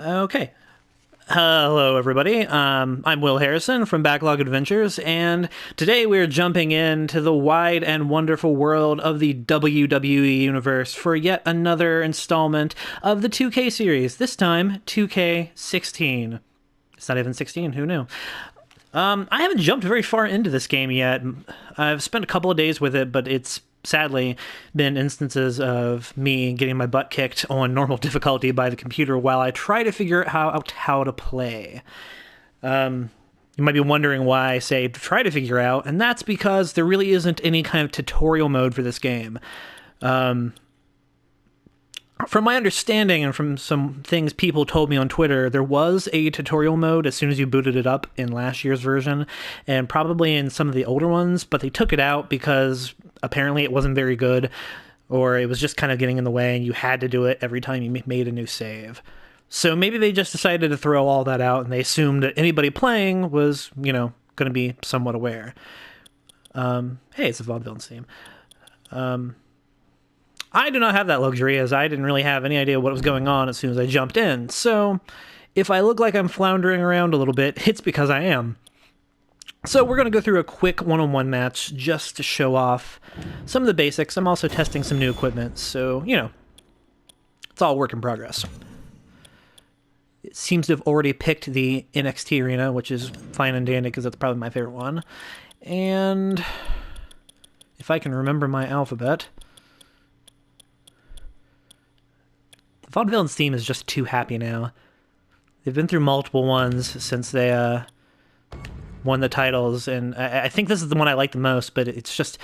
Okay. Hello, everybody. I'm Will Harrison from Backlog Adventures, and today we're jumping into the wide and wonderful world of the WWE Universe for yet another installment of the 2K series, this time 2k16. It's not even 16, who knew? I haven't jumped very far into this game yet. I've spent a couple of days with it, but it's sadly been instances of me getting my butt kicked on normal difficulty by the computer while I try to figure out how to play. You might be wondering why I say try to figure out, and that's because there really isn't any kind of tutorial mode for this game. From my understanding and from some things people told me on Twitter, there was a tutorial mode as soon as you booted it up in last year's version, and probably in some of the older ones, but they took it out because apparently it wasn't very good, or it was just kind of getting in the way and you had to do it every time you made a new save. So maybe they just decided to throw all that out, and they assumed that anybody playing was, going to be somewhat aware. Hey, it's a vaudevillains theme. I do not have that luxury, as I didn't really have any idea what was going on as soon as I jumped in. So if I look like I'm floundering around a little bit, it's because I am. So we're going to go through a quick one-on-one match just to show off some of the basics. I'm also testing some new equipment, so, it's all work in progress. It seems to have already picked the NXT arena, which is fine and dandy because that's probably my favorite one. And if I can remember my alphabet... Vaudevillains theme is just too happy now. They've been through multiple ones since they won the titles, and I think this is the one I like the most, but it's just...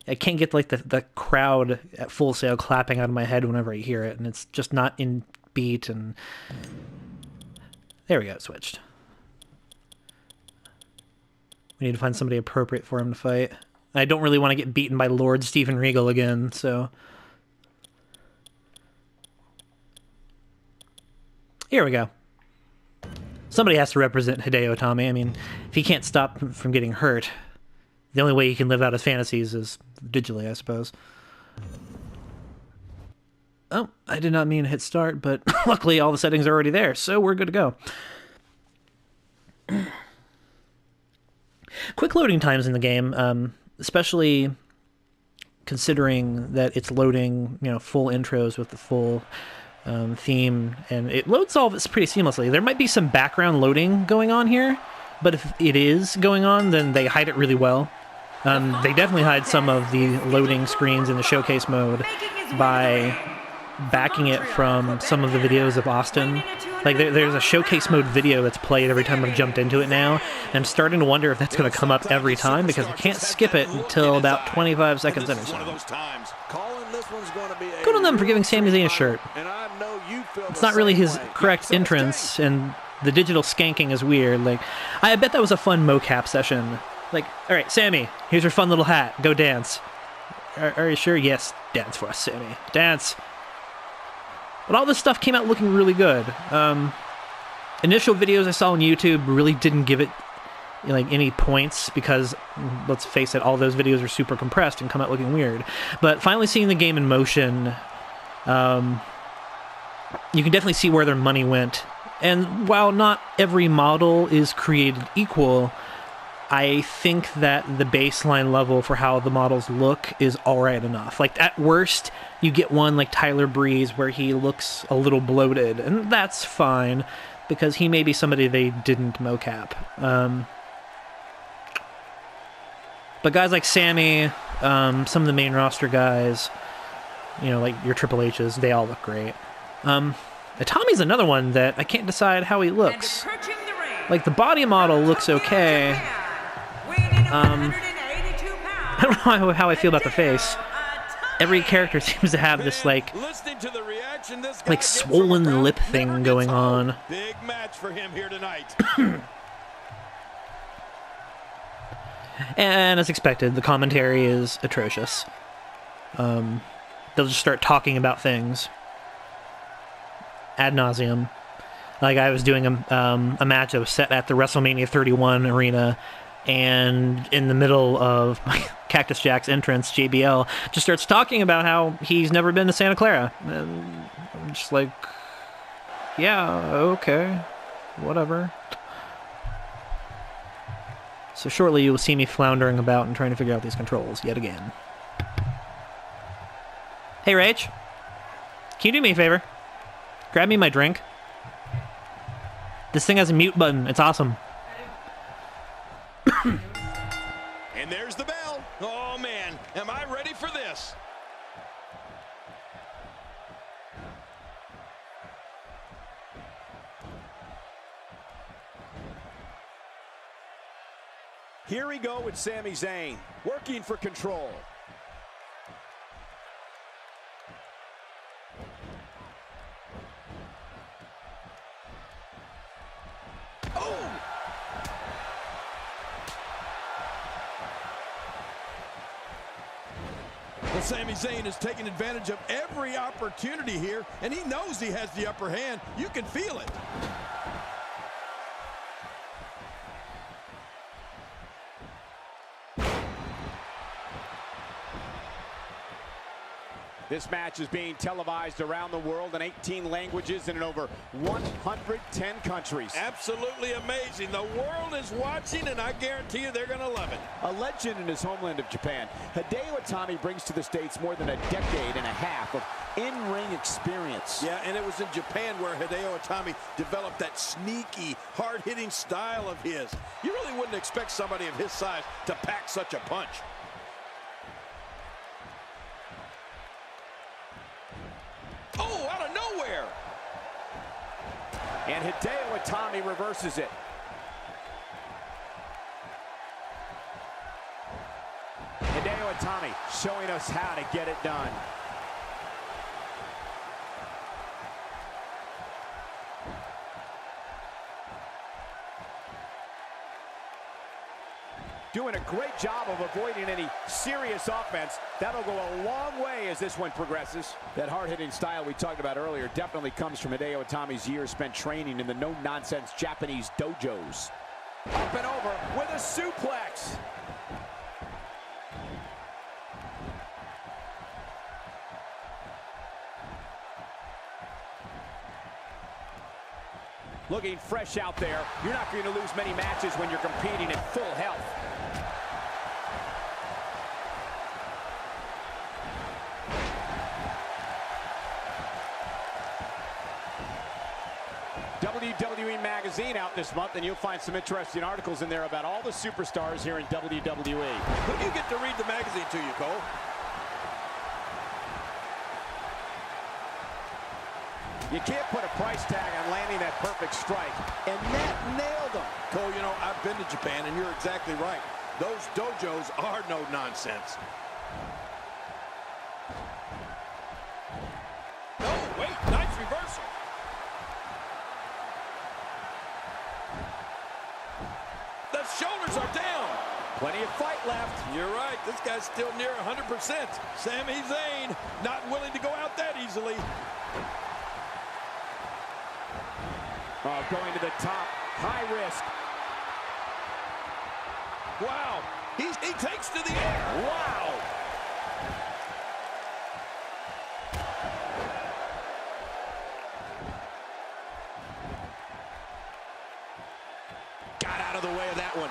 I can't get like the crowd at Full Sail clapping out of my head whenever I hear it, and it's just not in beat, and... There we go, it switched. We need to find somebody appropriate for him to fight. I don't really want to get beaten by Lord Steven Regal again, so... Here we go. Somebody has to represent Hideo Itami. I mean, if he can't stop from getting hurt, the only way he can live out his fantasies is digitally, I suppose. Oh, I did not mean to hit start, but luckily all the settings are already there, so we're good to go. Quick loading times in the game, especially considering that it's loading, full intros with the full... theme, and it loads all of it pretty seamlessly. There might be some background loading going on here, but if it is going on, then they hide it really well. They definitely hide some of the loading screens in the showcase mode by backing it from some of the videos of Austin. Like, there's a showcase mode video that's played every time I've jumped into it now, and I'm starting to wonder if that's going to come up every time, because I can't skip it until about 25 seconds in or so. Good on them for giving Sami Zayn a shirt. It's not really his correct entrance, and the digital skanking is weird. Like, I bet that was a fun mocap session. Like, alright, Sammy, here's your fun little hat. Go dance. Are you sure? Yes, dance for us, Sammy. Dance. But all this stuff came out looking really good. Initial videos I saw on YouTube really didn't give it any points because, let's face it, all those videos are super compressed and come out looking weird. But finally seeing the game in motion, you can definitely see where their money went. And while not every model is created equal, I think that the baseline level for how the models look is alright enough. Like, at worst, you get one like Tyler Breeze where he looks a little bloated, and that's fine, because he may be somebody they didn't mocap. But guys like Sammy, some of the main roster guys, like your Triple H's, they all look great. Tommy's another one that I can't decide how he looks. Like, the body model looks okay. I don't know how I feel about the face. Every character seems to have this, like swollen lip thing going on. Big match for him here tonight. And as expected, the commentary is atrocious. They'll just start talking about things ad nauseum. Like, I was doing a match that was set at the WrestleMania 31 arena, and in the middle of Cactus Jack's entrance, JBL just starts talking about how he's never been to Santa Clara. And I'm just like, Yeah, okay. Whatever. So shortly you will see me floundering about and trying to figure out these controls yet again. Hey, Rach. Can you do me a favor? Grab me my drink. This thing has a mute button. It's awesome. And there's the bell. Oh, man. Am I ready for this? Here we go with Sami Zayn, working for control. Oh! Well, Sami Zayn is taking advantage of every opportunity here, and he knows he has the upper hand. You can feel it. This match is being televised around the world in 18 languages and in over 110 countries. Absolutely amazing. The world is watching, and I guarantee you they're going to love it. A legend in his homeland of Japan, Hideo Itami brings to the States more than a decade and a half of in-ring experience. Yeah, and it was in Japan where Hideo Itami developed that sneaky, hard-hitting style of his. You really wouldn't expect somebody of his size to pack such a punch. Oh, out of nowhere! And Hideo Itami reverses it. Hideo Itami showing us how to get it done. Doing a great job of avoiding any serious offense. That'll go a long way as this one progresses. That hard-hitting style we talked about earlier definitely comes from Hideo Itami's years spent training in the no-nonsense Japanese dojos. Up and over with a suplex. Looking fresh out there. You're not going to lose many matches when you're competing at full health. WWE Magazine out this month, and you'll find some interesting articles in there about all the superstars here in WWE. Who do you get to read the magazine to you, Cole? You can't put a price tag on landing that perfect strike, and that nailed him. Cole, you know, I've been to Japan, and you're exactly right. Those dojos are no nonsense. Oh, wait, nice reversal. The shoulders are down. Plenty of fight left. You're right. This guy's still near 100%. Sami Zayn not willing to go out that easily. Oh, going to the top. High risk. Wow. He takes to the air. Wow. Got out of the way of that one.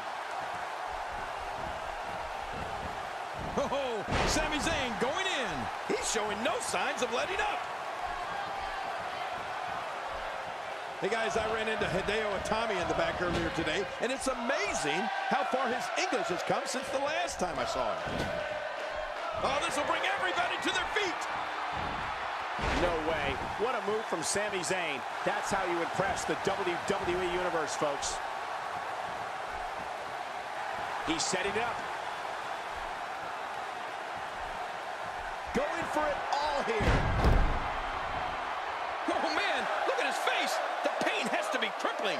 Oh, Sami Zayn going in. He's showing no signs of letting up. Hey guys, I ran into Hideo Itami in the back earlier today, and it's amazing how far his English has come since the last time I saw him. Oh, this will bring everybody to their feet. No way. What a move from Sami Zayn. That's how you impress the WWE Universe, folks. He's setting it up. Going for it all here. Oh, man, look at his face. The pain has to be crippling.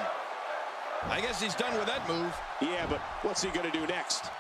I guess he's done with that move. Yeah, but what's he going to do next?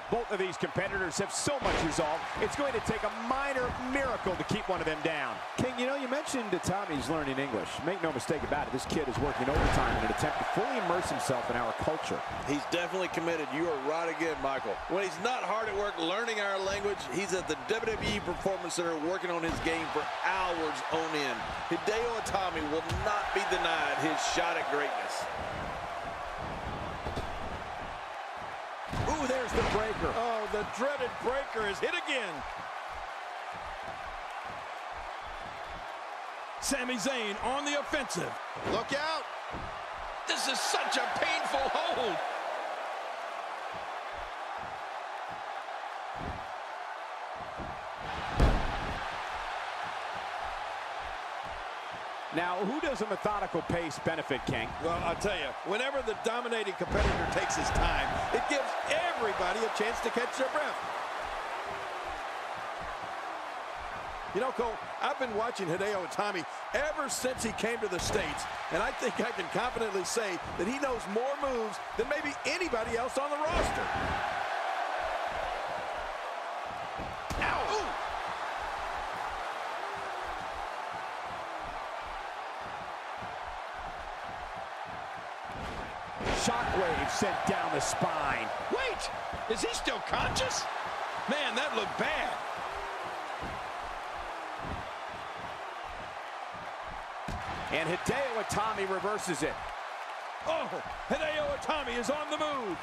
Both of these competitors have so much resolve, it's going to take a minor miracle to keep one of them down. King, you know, you mentioned that Tommy's learning English. Make no mistake about it, this kid is working overtime in an attempt to fully immerse himself in our culture. He's definitely committed. You are right again, Michael. When he's not hard at work learning our language, he's at the WWE Performance Center working on his game for hours on end. Hideo Itami will not be denied his shot at greatness. Ooh, there's the breaker. Oh, the dreaded breaker is hit again. Sami Zayn on the offensive. Look out. This is such a painful hold. Now, who does a methodical pace benefit, King? Well, I'll tell you, whenever the dominating competitor takes his time, it gives everybody a chance to catch their breath. You know, Cole, I've been watching Hideo Itami ever since he came to the States, and I think I can confidently say that he knows more moves than maybe anybody else on the roster. Ow! Ooh. Shockwave sent down the spine. Wait, is he still conscious? Man, that looked bad. And Hideo Itami reverses it. Oh, Hideo Itami is on the move.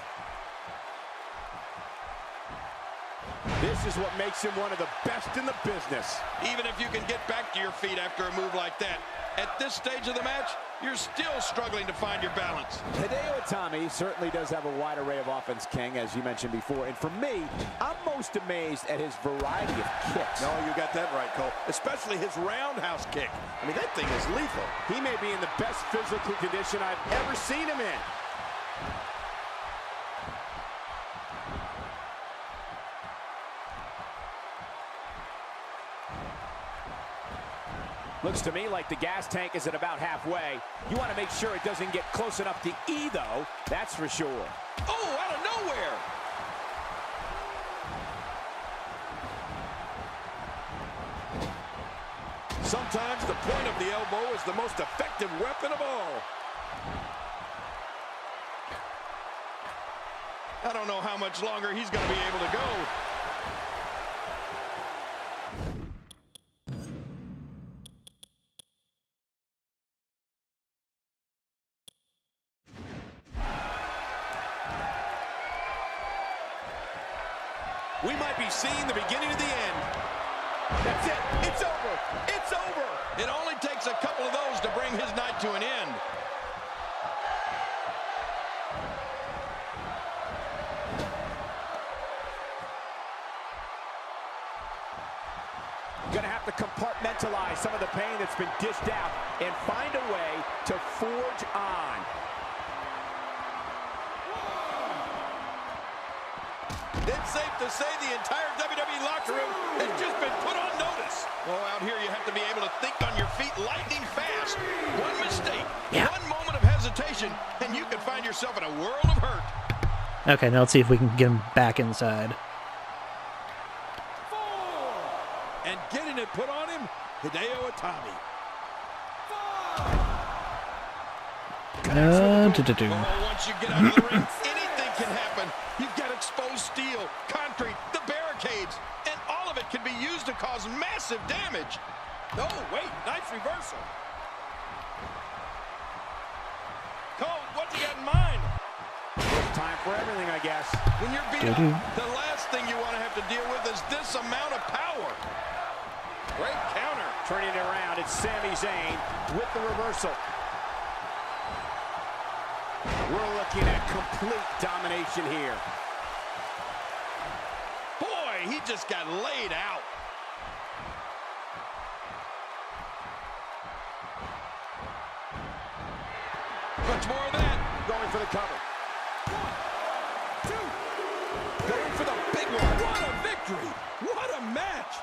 This is what makes him one of the best in the business. Even if you can get back to your feet after a move like that, at this stage of the match, you're still struggling to find your balance. Hideo Itami certainly does have a wide array of offense, King, as you mentioned before. And for me, I'm most amazed at his variety of kicks. No, you got that right, Cole. Especially his roundhouse kick. I mean, that thing is lethal. He may be in the best physical condition I've ever seen him in. Looks to me like the gas tank is at about halfway. You want to make sure it doesn't get close enough to E, though. That's for sure. Oh, out of nowhere. Sometimes the point of the elbow is the most effective weapon of all. I don't know how much longer he's going to be able to go. We might be seeing the beginning of the end. That's it. It's over. It's over. It only takes a couple of those to bring his night to an end. Gonna have to compartmentalize some of the pain that's been dished out and find a way to forge on. It's safe to say the entire WWE locker room has just been put on notice. Oh, out here you have to be able to think on your feet lightning fast. One mistake, one moment of hesitation, and you can find yourself in a world of hurt. Okay, now let's see if we can get him back inside. And getting it put on him, Hideo Itami. Once you get out of the ring, anything can happen. You've got exposed steel, concrete, the barricades, and all of it can be used to cause massive damage. Oh, wait, nice reversal. Cole, what's he got in mind? Time for everything, I guess. When you're beat up, the last thing you want to have to deal with is this amount of power. Great counter. Turning it around, it's Sami Zayn with the reversal. We're looking at complete domination here. Boy, he just got laid out. Much more of that. Going for the cover. 1, 2. Going for the big one. What a victory. What a match.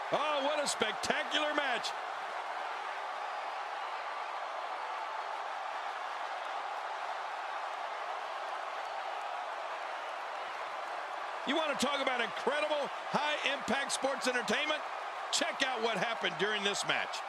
Oh, what a spectacular match. You want to talk about incredible, high-impact sports entertainment? Check out what happened during this match.